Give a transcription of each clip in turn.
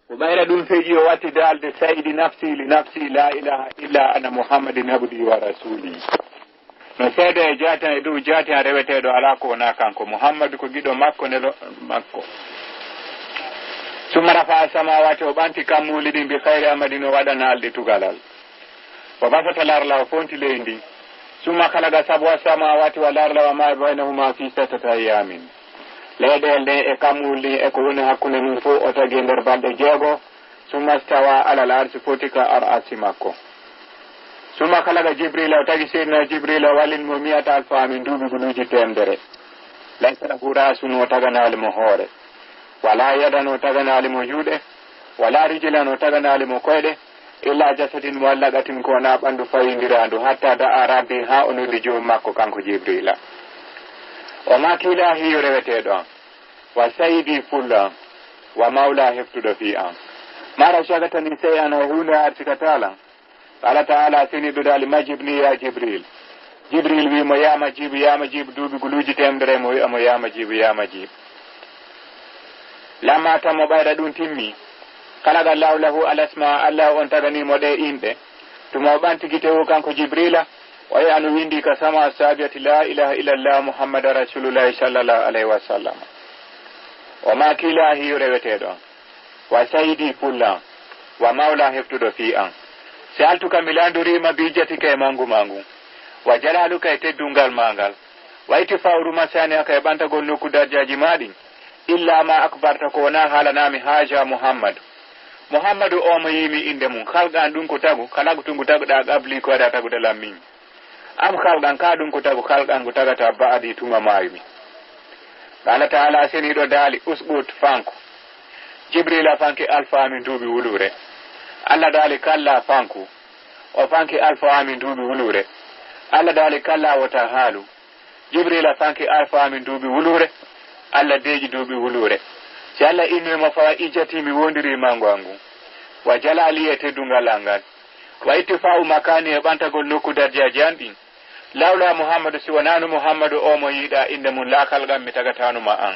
وبير دون فيجي واتي دال سيد نفسي لنفسي لا إله إلا أنا محمد عبدي ورسولي no seede e jaati e dow jaati a reweteeɗo alaa ko wonaa kanko muhammadu ko giɗo makko nelo makko summa rafa samawati o ɓanti kammuli ɗin bi hayri amadin o waɗana alɗi tugalal o basata larla o fonti leydi summa kalaga sabwa samawati wa larla wa ma baynahuma fi sittati ayamin leyɗel nde e kammuli e ko woni hakkunde mum fof o tagi nder balɗe jeego summa stawa alal arsi foti ka ar arsi makko summa kalaga jibrila o tagi seydina jibrila o wallin mo miyata alfa min duuɓi guluuji temdere laysata hurasun o taganaali mo hoore wala yadan o taganaali mo juuɗe wala rijilan o taganaali mo koyɗe illa jasadin mo allagatin ko na ɓanndu fayindirandu hatta da'a rabbi ha o noddi joom makko kanko jibrila o makila hiyo reweteɗo an wa sayidi fulla wa mawla heftuɗo fi an mara cagatani sey an hay hunde artikatala Allah ta'ala sini dudali majibni ya jibril jibril wi mo ya majib duuɓi guluuji temdere mo wi'a mo ya majib lamma tammo ɓayda ɗum timmi kala gallahu lahu alasma allah on taganimo ɗe inɗe tuma o ɓanti gitewo kanko jibrila o yi anu windi ka sama sabiyati la ilaha illallah muhammada rasulullahi sallallahu alayhi wa sallam o ma kila hiyo reweteɗo wa sayidi pulla wa mawla heftuɗo fi an si altuka milandurima bijatika e mangu wa jalaluka e teddungal mangal wa itifawruma sani aka e ɓantagol nokku darjaji maɗi illa ma akbarta ko wona haalanami haja muhammadu o mo yimi inde mum kalgan ɗum ko tagu kala ko tungu taguɗa ƙabli ko waɗa taguɗa lammin am kalgan ka ɗum ko tagu kalgan ko tagata baadi tuma mayumi Allah ta'ala seniɗo daali usɓut fanko jibrila fanki alfa min duuɓi wulure Allah daali kalla fanku o fanki alfa amin duuɓi wulure Allah daali kalla wota haalu jibrila fanki alfa amin duuɓi wulure Allah deeji duuɓi wulure si Allah innimo fawa ijati mi wondiri mango angu wa jalali e teddungal angal wa ittifa'u makani e ɓantagol nokku darjaji an ɗin lawla muhammadu si wonano muhammadu o mo yiɗa inde mum laakal gam mi tagatanuma an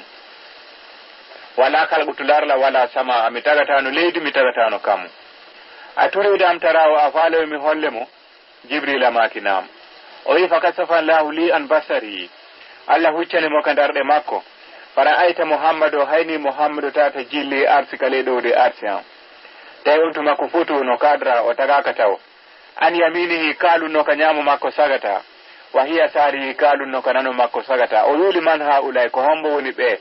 wala kalɓutu larla wala sama mi tagatano leydi mi tagatano kamu a turidam tarawo a faaloyo mi holle mo jibrila makinam o wi fa kasafa llahu li an basari Allah huccani mo ka darɗe makko fara ayta muhammadu hayni muhammadu tata jilli arsi kale ɗowde arsi am tawi on tuma ko foto no kadra o tagaka taw an yaminihi kalunno ka ñamo makko sagata wa hiya sarihi kalunno ka nano makko sagata o wuli man ha ulay ko hombo woni ɓe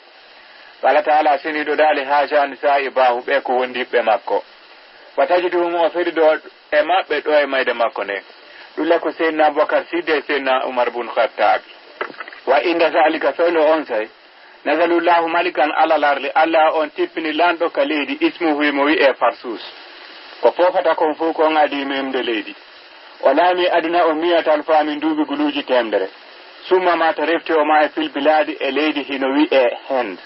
Allah ta'ala seniɗo daali haja nisa'i bahu ɓe ko wondiɓɓe makko watajiduhum o fedi ɗo e maɓɓe ɗo e mayde makko nde ɗulle ko seydna aboubacar sidde seydna oumar bun khattabi wa inda zalika fewno on say nasalullahu malikan alalarle allah on tippini lanɗo ka leydi ismuhu mo wi'e farsus ko fofata kon fof kon adi memde leydi o laami aduna o miyatal faamin duuɓi guluuji temdere summa mata refti o ma e fil biladi e leydi hino wi'e hend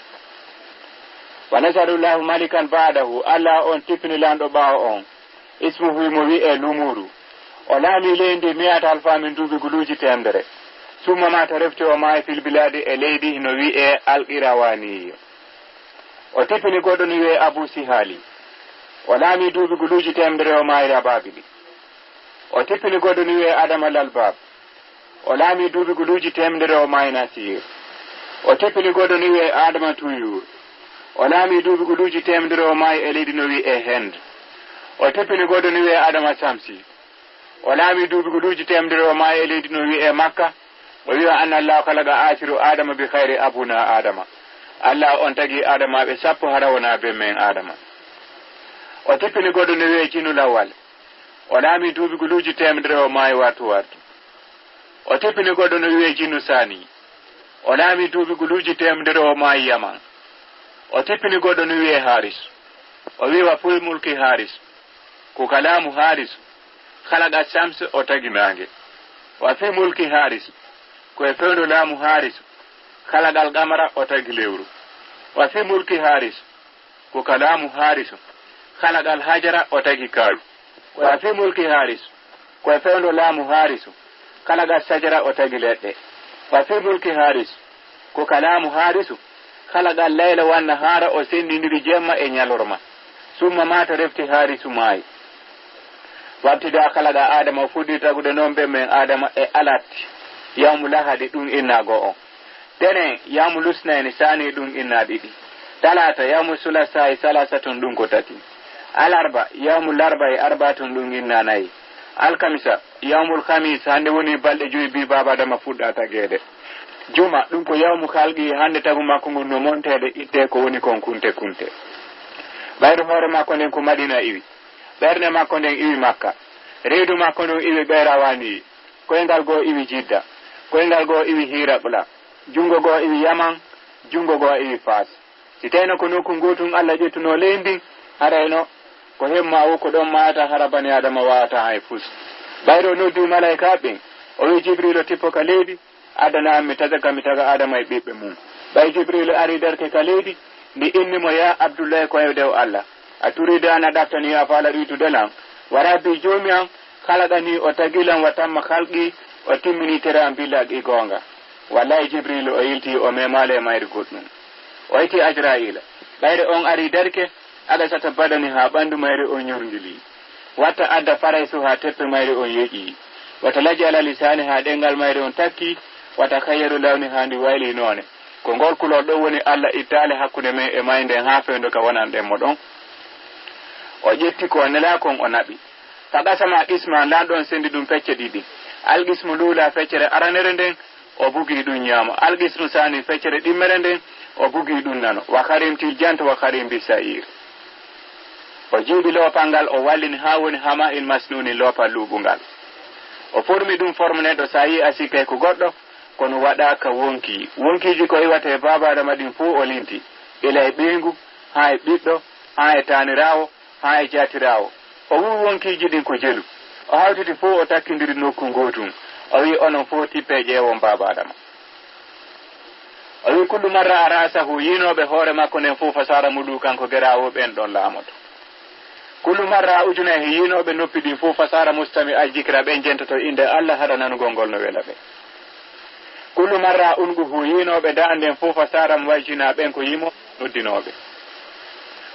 wa nasalullahu malikan baadahu allah on tippini lanɗo ɓaawo on ismuhu mo wi'e lumuru o laami leydi miyatal faamin duuɓi guluuji temdere summa mata refti o ma e fil biladi e leydi hino wi'e alqirawaniyo o tippini goɗɗo no wi'e abou sihali o laami duuɓi guluuji temdere o mayra babili o tippini goɗɗo no wi'e adama lalbab o laami duuɓi guluuji temdere o mayna sir o tippini goɗɗo no wi'e adama tuyur o laami duuɓi guluuji temdere o maayi e leydi no wi'e hend o tippini goɗɗo no wi'e adama samsi o laami duuɓi guluuji temdere o maayi e leydi no wi'e makka o wi'a anna allah kalaga asiru adama bi hayri abuna adama allah on tagi adamaɓe sappo hara wona be men adama o tippini goɗɗo no wi'e jinu lawal o laami duuɓi guluuji temdere o maayi wartu o tippini goɗɗo no wi'e jinu sani o laami duuɓi guluuji temdere o maayi yaman o tippini goɗɗo no wi'e haris o wiwa ful mulki haris ko kalamu haris halaga shams o tagi nange wa fi mulki haris ko e fewndo laamu haris halagal gamara o tagi lewru wa fi mulki haris ko kalamu haris halagal hajara o tagi kaalu wa fi mulki haris ko e fewndo laamu haris halagal sajara o tagi leɗɗe wa fi mulki haris ko kalamu haris khalaqa al-layla wan-nahara o sendindiri jemma e nyalorma summa mata refti hari sumai wabtida khalaqa adama fudi tagude nombe men adama e alati yawmu lahadi dum inna go on dene yawmu lusnayni sani dum inna didi talata yawmu sulasa salasatun dum ko tati alarba yawmu larba e arbatun dum inna nayi alkamisa yawmul khamis hande woni balde joyi bi baba dama fudda tagede juma dum ko yawmu khalqi hande tagu makko ngon no montede itte ko woni kon kunte bayru hore makko nden ko madina iwi berne makko nden iwi makka reedu makko nden iwi bayrawani koyngal go iwi jidda koyngal go iwi hirabla jungo go iwi yaman jungo go iwi fas siteno ko nokku ngotun alla jettuno lendi harayno ko hemma wo ko don mata harabani adama wata hay fus bayro noddu malaika be o wi jibril tipo ka leedi adana mi taga adama e bibbe mum bay jibril ari darke ka leedi ni inni mo ya abdullah ko yewdew alla a turida ana daftani ya fala ritu dalan warabi jomian kala dani o tagilan watamma khalqi o timmini tere am billagi gonga wallahi jibril o yilti o memale mayri goddum o yiti ajraila bayre on ari darke ada sata badani ha bandu mayre on nyorngili wata adda faraisu ha teppe mayre on yeji wata laji ala lisani ha dengal mayre on takki wata khayru lawni handi wayli none ko ngol kulo do woni alla itale hakkude me e mayde ha fendo ka wonande modon o jetti ko nela kon o nabi tada sama isma landon sendi dum fecce didi algismu lula feccere aranere den o bugi dun nyama algismu sani feccere dimmere den o bugi dun nano wa karim til janta wa karim bisair o jibi lopangal o wallini ha woni hama il masnuni lopa lubungal o formi dum formne do sayi asike ko goddo kono wada ka wonkiji ko iwata e baba da madin fu o linti ila e bengu ha e biddo ha e tanirawo ha e jatirawo o wu wonkiji din ko jelu o hawtiti fu o takkindiri nokku ngotum o wi onon fu tippe jeewon baba dama o wi kullu marra arasahu yinobe hore makko nen fu fasara mudu kanko gerawo ben don lamoto kullu marra ujuna yinobe noppidi fu fasara mustami aljikra ben jentoto inde Allah hada nanugol ngol no welabe kullu marra ungu hu yinobe daanden fu fasara wajina ben ko yimo noddinobe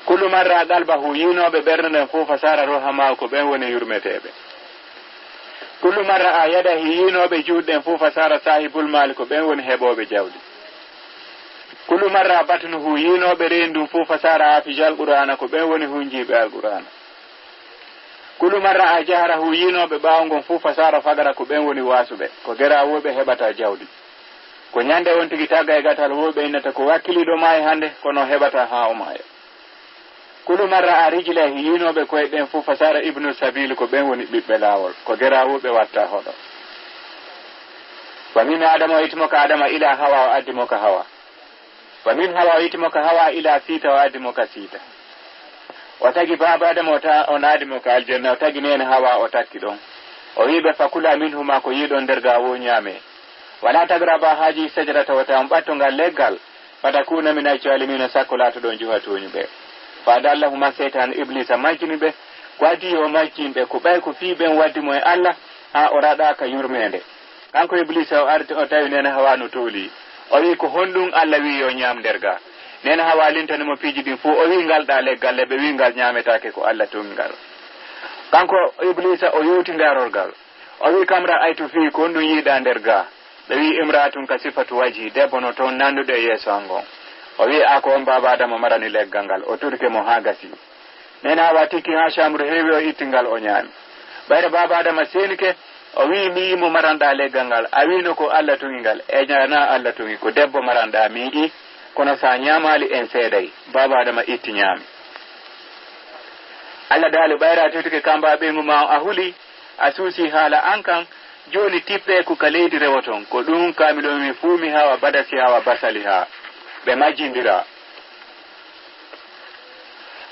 kullu marra dalba hu yinobe bernde fu fasara rohama ko ben woni yurmetebe kullu marra ayada yinobe juuden fu fasara sahibul mal ko ben woni hebobe jawdi kullu marra batnu hu yinobe rendu fu fasara hafijal qur'ana ko ben woni hunjibe alqur'ana kullu marra ajara hu yinobe bawngon fu fasara fagara ko ben woni wasube ko gerawobe hebata jawdi ko nyande won tigi taga e gatal wobe inata ko wakkilido may hande kono hebata ha o may kullu marra arijla yinobe ko e den fu fasara ibnu sabil ko ben woni bibbe lawol ko gerawobe watta hodo wa min adama itmoka adama ila hawa adimoka hawa wa min hawa itmoka hawa ila sita wa adimoka sita watagi baba adama ota onadimoka aljanna watagi nen hawa otakki don o wibe fakula minhuma ko yidon derga wo nyame wala tagraba haji sajrata wata ambatonga legal fatakuna min ajalimin sakolatu don juhatuni be fadallahu ma setan iblisa majini be kwadi yo majinde ko bay ko fi ben waddi moy Allah ha orada ka yurmende kanko iblisa o arti o tawi nen hawa no toli o wi ko hondun Allah wi yo nyam derga nen hawa lintani mo fiji din fu o wi ngal da legal be wi ngal nyametake ko Allah tungal kanko iblisa o yoti ngarorgal o wi kamra aytu fi ko ndun yida derga wi imratun ka sifatu waji debbo no ton nandude yeso angon o wi ako on baba adama marani leggal o turke mo hagasi nena watiki ha shamru hewi o itingal o nyaami bayre baba adama senike o wi mi mo maranda leggal a wi no ko Allah tungal e nyana Allah tungi ko debbo maranda miigi kono sa nyamali en sedai baba adama itti nyaami Allah dali bayra tutuke kamba be nguma ahuli asusi hala ankan joni tippe ku kaleedi rewoton ko dum kamilo mi fumi hawa badasi hawa basali ha be majindira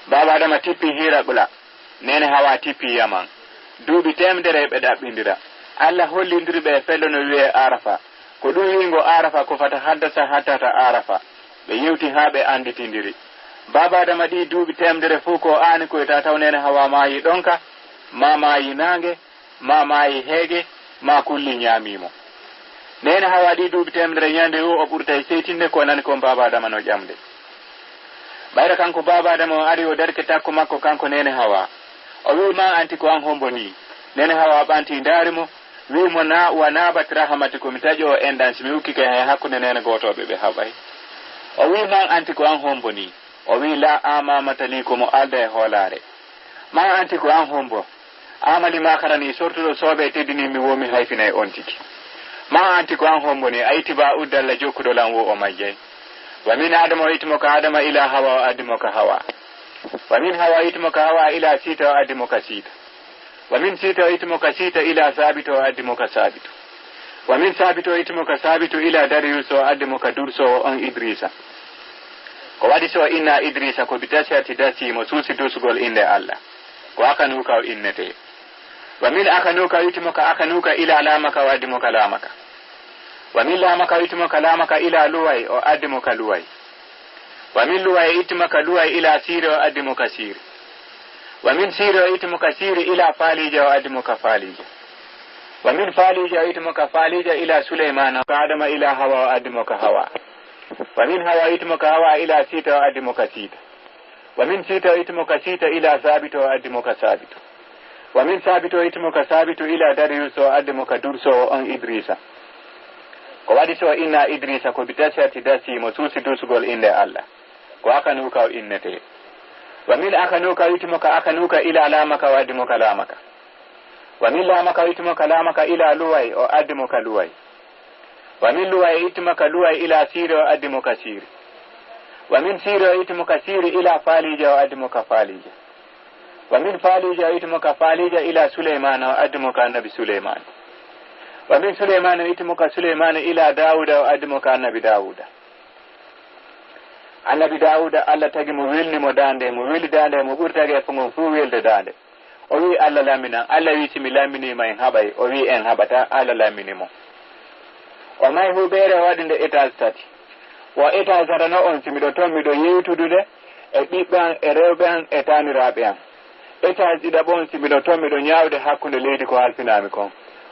baba adama tippi hira bula nene hawa tippi yaman duubi temdere be dabbindira Allah hollindiri be fellono wi'e arafa ko dum wingo arafa ko fata haddasa hattata arafa be yewti ha be anditindiri baba adama di duubi temdere fu ko ani ko ta tawnene hawa maayi donka ma maayi nange ma maayi hege ma kulli nyamimo nene hawa ɗi duuɓi temedere ñande o ɓurta e seytinde ko nani ko baba adama no ƴamde ɓayra kanko baba adama o ari o darke takko makko kanko nene hawa o wi ma anti ko an hombo ni nene hawa ɓanti ndaarimo wimo na wa nabat rahmati komi taƴo o endan simi ukkike he hakkude nene gotoɓe ɓe haɓay o wi man anti ko an hombo ni o wi la amamata li komo alda e hoolare man anti ko an hombo amali makarani sortuɗo sooɓe teddini mi womi hayfina e on tigi ma anti ko an hombo ni aytiba uddalla jokkuɗo lan wo o majjay wa min adama o ittimo ko adama ila hawa o addimo ko hawa wa min hawa ittimo ko hawa ila siita o addimo ko siita wa min siita o ittimo ko siita ila sabito o addimo ko sabito wa min sabito o ittimo ko sabito ila darius o addimo ko durso on idrissa ko waɗi so inna idrissa ko bitasiyati dasimo suusi dusugol inde allah ko akanuka o innete wa min akanuka o ittimo ko akanuka ila lamaka o addimo ko lamaka wa min lamaka o ittimo ko lamaka ila luway o addimo ko luway wa min luway ittimo ko luway ila siri o addimo ko siri wa min siri o ittimo ko siri ila falija o addimo ko falija wa min falija o ittimo ko falija ila suleymana ko adama ila hawa o addimo ko hawa wa min hawa ittimo ko hawa ila siita o addimo ko siita wa min siita o ittimo ko siita ila sabito o addimo ko sabito wa min sabito o ittimo ko sabito ila darius o addimo ko durso on idrissa ko waɗi so inna idrissa ko bitasiyati dasimo suusi dusugol inde allah ko akanuka o innete wa min akanuka ittimo ko akanuka ila lamaka o addimo ko lamaka wa min lamaka ittimo ko lamaka ila luway o addimo ko luway wa min luway ittimo ko luway ila siri o addimo ko siri wa min siri o ittimo ko siri ila falija o addimo ko falija wa min falija o ittimo ko falija ila suleymana o addimo ko annabi suleymana wa min suleymana ittimo ko suleymana ila dawuda o addimo ko annabi dawuda annabi dawuda allah tagi mo welnimo dande mo weli dande mo ɓurtage fongon fuu welde dande o wi allah laminan allah wi simi laminima en haɓay o wi en haɓata allah laminimo o may huɓeere waɗi nde étage tati wo étage tata on simiɗo toon miɗo yewtudude e ɓiɓɓe an e rewɓe an e taniraɓe an étage ɗiɗaɓon simiɗo toon miɗo ñawde hakkude leydi ko halfinami kon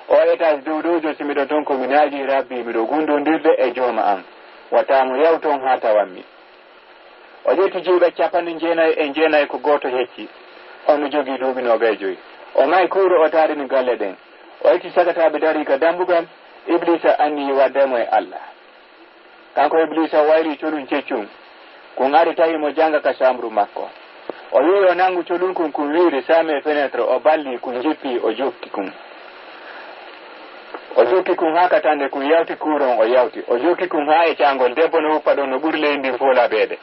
o étage dowdojo simiɗo toon komi naaji rabbi miɗo gundodirde e jooma an wattamo yaw toon ha tawanmi o ƴetti juuɓe 49 ko goto hecci on no jogii duuɓi 25 o may kuuro o taarini galle ɗen o itti sagataɓe dari ko dambugal iblisa anni waddemo e allah kanko iblisa wayli colum ceccum kon ari tawi mo janga ka chambre makko o wi o nangu colum kon kon wiiri same fenêtre o balli kon jippi o jokki kon ha katande kon yawti kuuron o yawti o jokki kon ha e cangol debbo no huppa ɗon no ɓuri leydi fola beede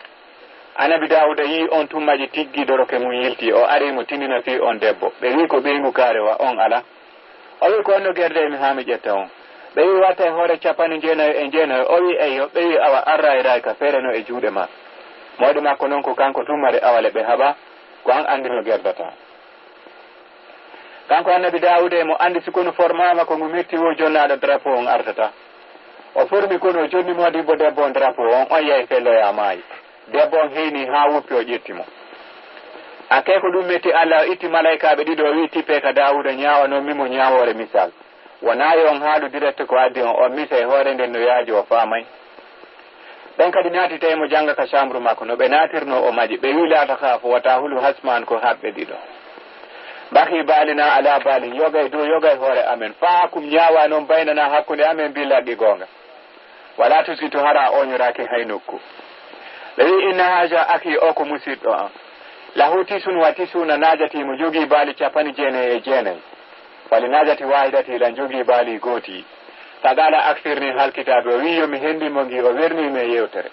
annabi dawuda yi on tummaji tiggiɗoroke mum yilti o ari mo tindina fi on debbo ɓe wi ko ɓeygu kaare wa on ala o wi ko onno guerde mi ha mi ƴetta on ɓe wi watta e hoore 99 o wi eyo ɓe wi awa arra e ray ka feereno e juuɗe ma mawɗi makko noon ko kanko tummare awale ɓe haɓa ko an andi no gerdata kanko annabi dawuda mo andi sikono formama ko mo metti wo jonnaɗo drapeau on artata o formi kono jonni modibbo debbo on drapeau on yeyi felloya maayi debbo on heyni ha wuppi o ƴettimo ake ko ɗum metti allah itti malaikaɓe ɗiɗo o wi tippe ka dawuda ñawano mimo ñawore misal wonayi on haɗu direct ko addi on misa e hoore nden no yaaji o faamay ɓen kadi naati tawi mo janga ka chambre makko no ɓe natirno o maji ɓe wi laata ka fo wata hulu hasman ko haɓɓe ɗiɗo baki baalina ala baali yogay dow yogay hoore amen faa kum ñaawa noon baynana hakkunde amen billaɗɗi goonga wala tusi to hara oñoraki hay nokku ɓe wi inna haja aki o ko musidɗo an lahu tisun wa tisuna najati mo jogii baali 99 wali najati wahidati lan jogii baali gooti tagala aksirni halkitaɓe o wi yomi hendimo ngi o wernimi e yewtere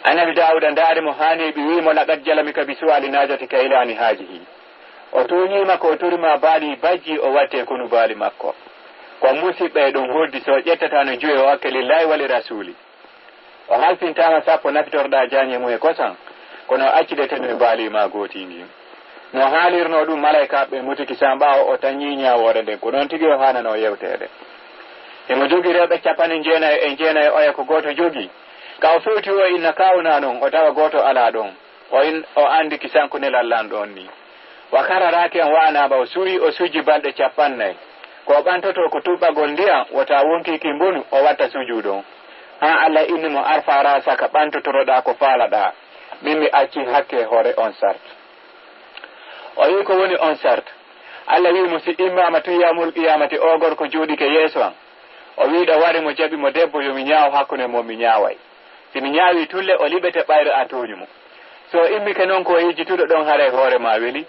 annabi dawuda ndaari mo hani ɓe wimo laqad jalami ka bi suwali najati ka ilani haajihi o toñima ko torima baali bajji o watte konu baali makko ko musiɓɓe ɗum hoddi so ƴettata no joyi o hakke lillahi wali rasuli o halfintama sappo nafitorɗa jañe mum e kosan kono accideten baali ma gooti ndi no haalirno ɗum malaikaɓe mutiki sa ɓawa o tañi ñawore nden ko noon tigui o hanano yewtede emo jogui rewɓe 99 oya ko goto jogui ka o fewti o inna kawna noon o tawa goto ala ɗon o andi kisanko nelal lan ɗon ni wa kararaki en wanaba o suuri o sujji balɗe 50 ko bantoto ko tubagol ndiya wata wonki kimbonu o watta sujudo ha Allah inni mo arfara saka bantotoroda ko falada mimi acci hakke hore on sart o yi ko woni on sart Allah wi mo si imama to yamul qiyamati o gorko jodi ke yeso an o wiida wari mo jabi mo debbo yo mi nyaaw hakkunde mo mi nyaaway si mi nyaawi tulle o libete bayre atoñu mo so immi ke non ko yejitudo don hare hore ma weli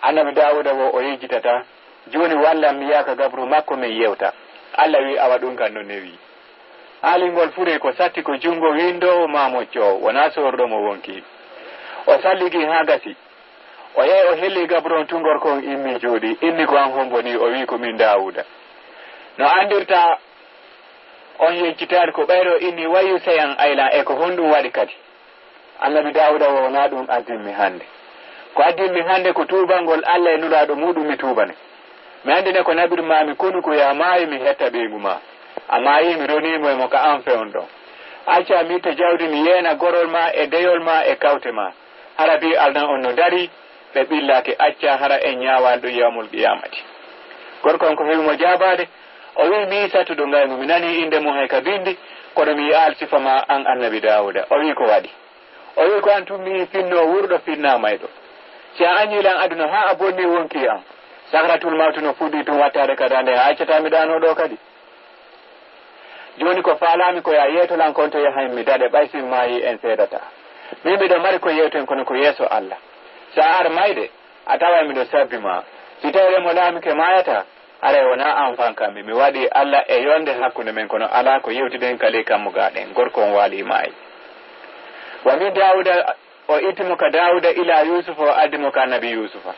annabi Dawuda wo o yejitata joni walla mi yaka gabru makko mi yewta Allah wi awa dun kan non newi alingol fure ko satti ko jungo windo mamo ciow wona sordo mo wonki o salligi ha gasi o yey o helli gabron tungor ko immi jodi inni ko an homboni o wi ko min Dawuda no andirta on yejjitar ko bayro inni wayu sayan ayla e ko hondum wadi kadi annabi Dawuda wona dum addimmi hande ko addimmi hande ko tubangol Allah e nulado mudum mi tubane mi andine ko nabir mami konu ko ya maayi mi hetta beeguma amma yi mi roni mo ka an feon do acca mi to jawdi mi yena gorol ma e deyol ma e kawte ma harabi aldan on no dari be billake acca hara e nyaawal do yamul qiyamati gorkon ko hewi mo jabade o wi mi satudo ngaymo mi nani inde mo hay ka bindi kono mi al sifama an annabi Dawuda o wi ko wadi o wi ko antum mi finno wurdo finna maydo si anyilan aduna ha abonni wonki am sakratul mawtu no fudi to watare kadande accata mi dano do kadi joni ko falami ko ya yeto lan konto ya haymi dade baysi mayi en sedata mi do mari ko yeto en kono ko yeso Allah sa ar mayde atawa mi do sabbima si tawre mo lami ke mayata are wona an fanka mi wadi Allah e yonde hakkunde men kono ala ko yewtiden kale kam gaden gorko on wali mayi wa min Dawuda o itmuka Dawuda ila Yusuf wa admuka nabi Yusufa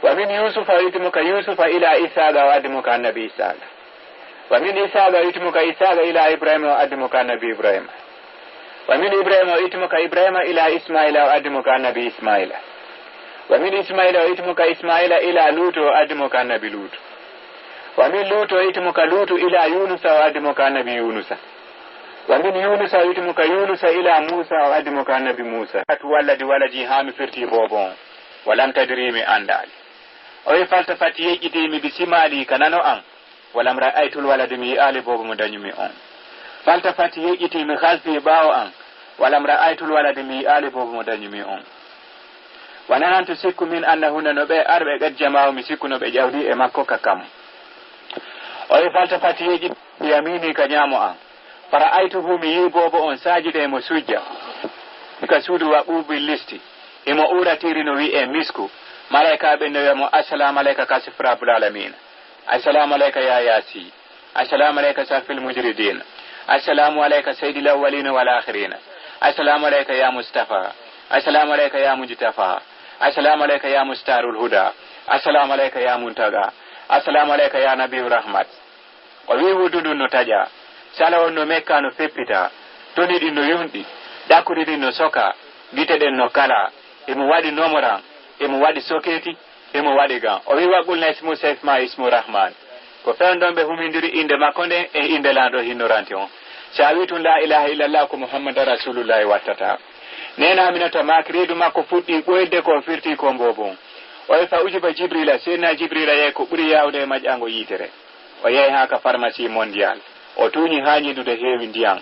wa min Yusufa itmuka Yusufa ila Isa wa admuka nabi Isa wa min Isa itmuka Isa ila Ibrahim wa admuka nabi Ibrahim wa min Ibrahim itmuka Ibrahim ila Ismail wa admuka nabi Ismail wa min Ismail itmuka Ismail ila Lut wa admuka nabi Lut wa min Lut itmuka Lut ila Yunus wa admuka nabi Yunus wa min Yunus itmuka Yunus ila Musa wa admuka nabi Musa waladi waladi hami firti bobon walam tadri mi andal o falsafati yejiti mi bisimali kanano an walam ra'aytul waladi mi ali bobo mo danyumi on falsafati yejiti mi khalfi bawo an walam ra'aytul waladi mi ali bobo mo danyumi on wanan to sikku min annahu no be arbe gad jama'u mi sikku no be jawdi e makko kakam o falsafati yejiti yamini kanyamo an para aituhu mi yibobo on sajide mo sujja ka sudu wa bubi listi e mo uratiri no wi e misku malaika be no mo assalamu alayka kasifra bil alamin assalamu alayka ya yasi assalamu alayka safil mujridin assalamu alayka sayyidil awwalin wal akhirin assalamu alayka ya mustafa assalamu alayka ya mujtafa assalamu alayka ya mustarul huda assalamu alayka ya muntaga assalamu alayka ya nabiyur rahmat o wi wududu no taja sala no mekka no feppita toni di no yundi dakuri di no soka gite den no kala e mo wadi nomora e mo wadi soketi e mo wadi ga o wi wagul na ismu sef ma ismu rahman ko fendon be humindiri inde makonde e inde lando hinoranti on shawitun la ilaha illallah ko muhammadar rasulullah watata nena aminata makridu makko fuddi boyde ko firti ko mbobon o fa ujiba jibrila sena jibrila ye ko buri yawde majango yitere o yey ha ka pharmacie mondial o tuni hañi dude heewi ndiyam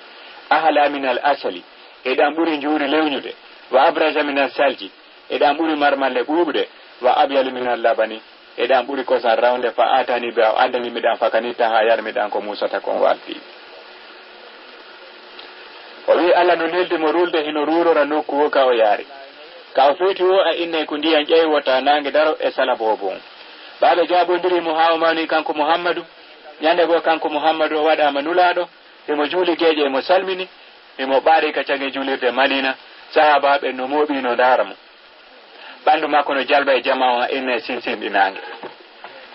ahala min al asali eɗan ɓuri njuuri lewñude wa abraja min al salji eɗan ɓuri marmalle ɓuuɓde wa abyal min al labani eɗan ɓuri kosan rawnde fa atani be addani miɗan fakanitta ha yarmiɗan ko musata kon walti o wi Allah no neldi mo rulde hino rurora nokku wo ka o yaari ka o feeti wo a innay ko ndiyan ƴeywota nangue daro e sala bobon ɓaɓe jaɓodiri mo ha o mawni kanko Muhammadu nyande go kanko Muhammadu waɗama nulaɗo emo juuli geeje emo salmini emo ɓaari ka cange juulirde Madina sahabaɓe no mooɓi no daramo ɓandu makko no jalba e jama enne sinsinɗi nangue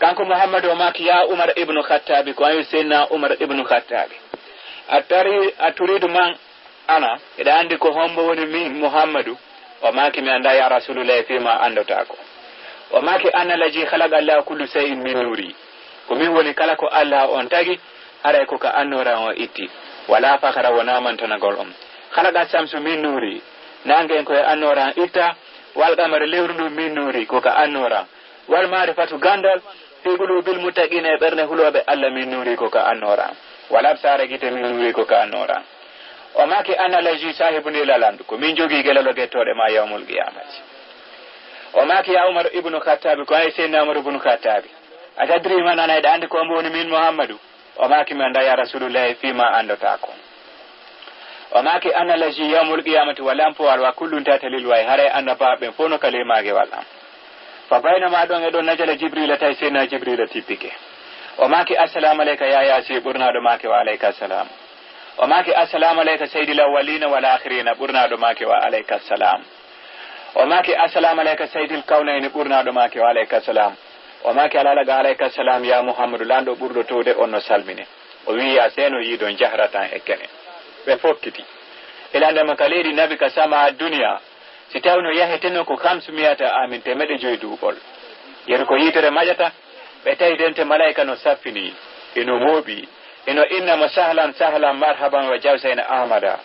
kanko Muhammadu o maki ya Umar ibnu Khattabi ko ayi senna Umar ibnu Khattabi a turidu man ana eɗa andi ko hombo woni min Muhammadu o maki mi anda ya Rasulullah fima andota ko o maki anna laji khalaqa Allah kullu shay'in min nuri ko min woni kala ko Allah on tagi haray ko ka annora o itti wala fakara wona mantanagol on khalaqa samsu min nuri nangen ko annora itta wal qamar lewru min nuri ko ka annora wal marifatu gandal fi qulubil muttaqina berne hulobe alla min nuri ko ka annora wala sare gite min nuri ko ka annora o maki ana laji sahibun ilalandu ko min jogi gelalo gettode ma yawmul qiyamati o maki ya Umar ibn Khattab ko ay sayyidina Umar ibn Khattab atadri man ana ida andi ko mboni min Muhammadu o maki man da ya rasulullah fi ma andata ko o maki ana laji yawmul qiyamati wala po wa kullun tatalil wa hare annaba be fono kalima ge wala fa bainama don edo najala jibril tay sayyidina jibril tipike o maki assalamu alayka ya yasi burna do maki wa alayka assalam o maki assalamu alayka sayyidil awwalin wal akhirin burna do maki wa alayka assalam o maki assalamu alayka sayyidil kawnayn burna do maki wa alayka assalam o maki alalaga alayka assalam ya muhammadu lando burdo tode onno salmine o wi ya seno yidon jahratan ekkene be fokkiti ilande makaledi nabi kasama dunya sitawno yaheteno ko 500 amin temede joydubol yero ko yitere majata be taydente malaika no saffini ino mobi ino inna masahlan sahlan marhaban wa jawsayna ahmada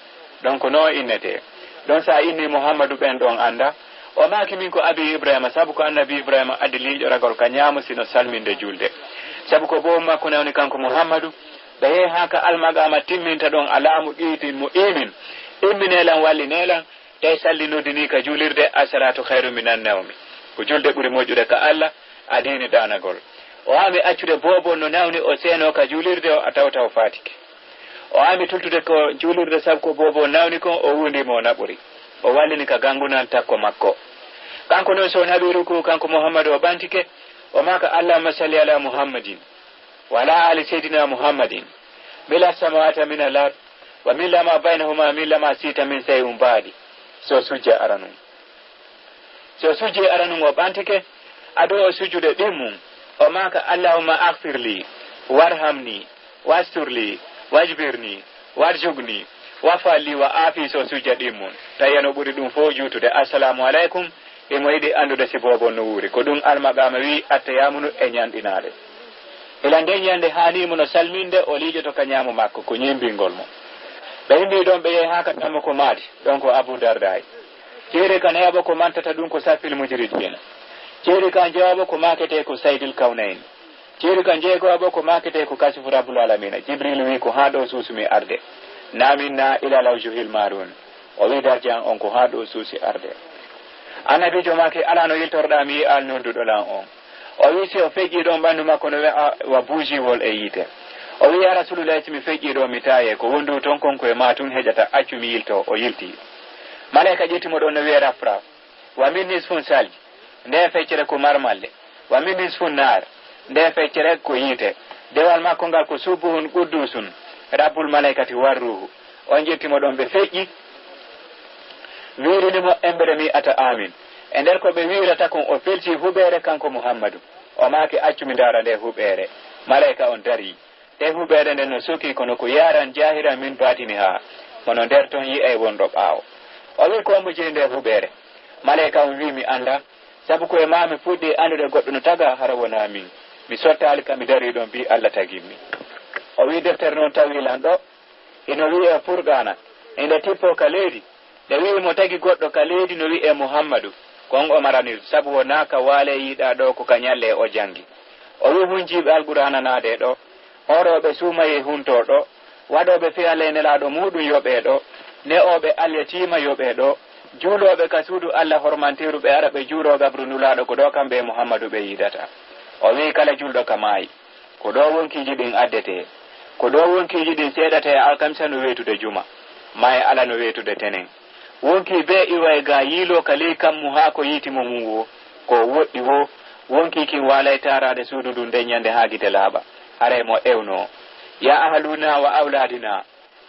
donc no innete don sa inni muhammadu ben don anda o maki min ko abi ibrahima sabu ko annabi ibrahima adili ragol kanyamu sino salminde julde sabu ko bo makko nawni kanko muhammadu be haka almagama timminta don alamu qiti mu'min imminelan wallinelan tay sallinodini ka julirde asalatu khairu minan nawmi ko julde buri mojude ka alla adini danagol o ami accude bobo no nawni o seno ka julirde o atawta o fatike o ami tultude ko julirde sabu ko bobo nawni ko o wundi mo naburi o wallini ka gangunan takko makko kanko non so nabiru ko kanko muhammadu o bantike o maka allahumma salli ala muhammadin wa ala ali sayidina muhammadin bila samawati min al-ard wa min ma bainahuma min ma sita min sayun badi so suje aranum o bantike ado o sujude dimum o maka allahumma aghfirli warhamni wasturli wajbirni warjugni wafali wa afi so suje dimum tayano buri dum fo jutude assalamu alaikum e moyde andude si bobo no wuri ko dum almagama wi attayamunu e nyandinade ilande nyande hani mun salminde o lijo to kanyamu makko ko nyembingol mo be mbi don be haka tammo ko maadi donc Abu Darda jere kan yabo ko mantata dum ko safil mujridin jere kan jawabo ko makete ko sayyidul kaunain jere kan jego abo ko makete ko kasifu rabbul alamin jibril wi ko hado susumi arde naminna ila lawjuhil marun o wi darjan on ko hado susi arde annabi jomake ala no yiltorda mi al noddudo lan on o wi se o feji don bandu makko no wa buji wol e yite o wi ya rasulullah mi feji do mi taye ko wondu ton konko e matun hejata accu mi yilto o yilti malaika jetimo don no wi rafra wa min nisfun salji nde feccere ko marmalle wa min nisfun nar nde feccere ko yite dewal makko ngal ko subuhun quddusun rabbul malaikati warruhu on jettimo don be feji wirini mo embere mi ata amin e nder ko be wirata kon o felti hubere kanko muhammadu o maki accumi dara nde hubere malaika on dari de hubere nden no suki kono ko yaran jahira min batini ha kono nder ton yi e wondo baawo o wi ko mo jinde hubere malaika on wi mi anda sabu ko e mami fudde andude goddo no taga hara wona min mi sottali kam mi dari don bi Allah tagimmi o wi defter non tawi lando ino wi e furgana inde tipo kaledi de wi mo tagi goddo kaledi no wi e muhammadu kon o marani sabu wona ka wale yida do ko kanyalle o jangi o wi hunjibe alqur'ana naade do horobe sumaye hunto do wadobe fi'alene laado mudun yobe do ne obe alyatima yobe do juulobe ka suudu Allah hormantiru be arabe juuro gabru nulaado ko do kambe muhammadu be yidata o wi kala juldo kamai ko do wonki jidin addete ko do wonki jidin sedata e alkamsa no wetude juma mai ala no wetude tenen wonki be iway ga yilo kale kam mu ha ko yiti mo mungo ko woddi wo wonki kin walay tarade suudu dun de nyande haagite laaba are mo ewno ya ahluna wa auladina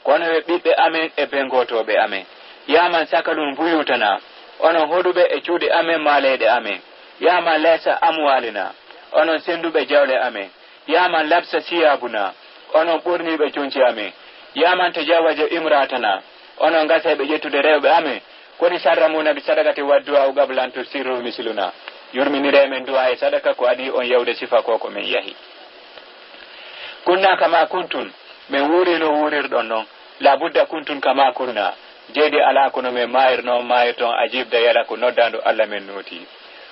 kono be bibbe amen e bengotobe amen ya man sakalun buyutana ono hodube e cuudi amen malede amen ya man lesa amwalina ono sendube jawle amen ya man labsa siyabuna ono burni be cunci amen ya man tajawaja imratana ono ngasa be jettude rewbe amen koni sarramuna bi sadakati waddu au gablantu sirru misluna yurminire men du'a e sadaka ko adi on yawde sifa ko men yahi kunna kama kuntun men wuri no wurir non la budda kuntun kama kunna jedi ala kono men mayir no mayir ton ajib da yala ko noddando Allah men noti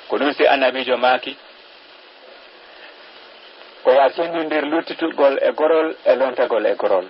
ko dum si annabijo maki ko ya sendindir luttitugol e gorol e lontagol e gorol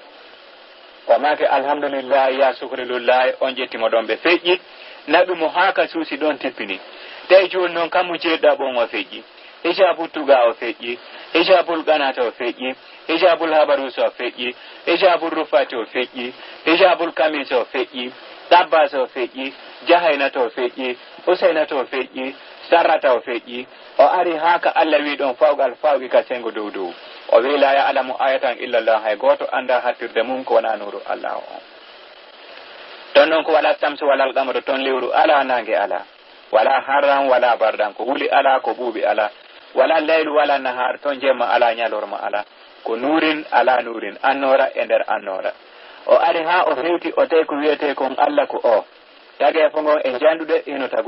o make alhamdulillah ya sukrilullah on jettimo ɗon ɓe feƴƴi naɗumo haka suusi ɗon tippini tawi joni noon kammo jeeɗɗa ɓon o feƴƴi hijabul tuga o feƴƴi hijabul ganata o feƴƴi hijabul habarusa o feƴƴi hijabul rufati o feƴƴi hijabul kamis o feƴƴi tabbas o feƴƴi jahaynata o feƴƴi usaynata o feƴƴi sarrata o feƴƴi o ari haka Allah wi ɗon fawgal fawgi ka sengo dow dow o wi la ya'lamu ayatan illa Allah hay goto anda hattirde mum ko wona nuru Allah o ton non ko wala tamsu wala alqamru ton lewru ala nange ala wala harran wala bardan ko wuli ala ko buubi ala wala laylu wala nahar ton jemma ala nyalorma ala ko nurin ala nurin annora e nder annora o ari ha o hewti o tawi ko wiyete kon Allah ko o tagi e fongo e jandude ino tagu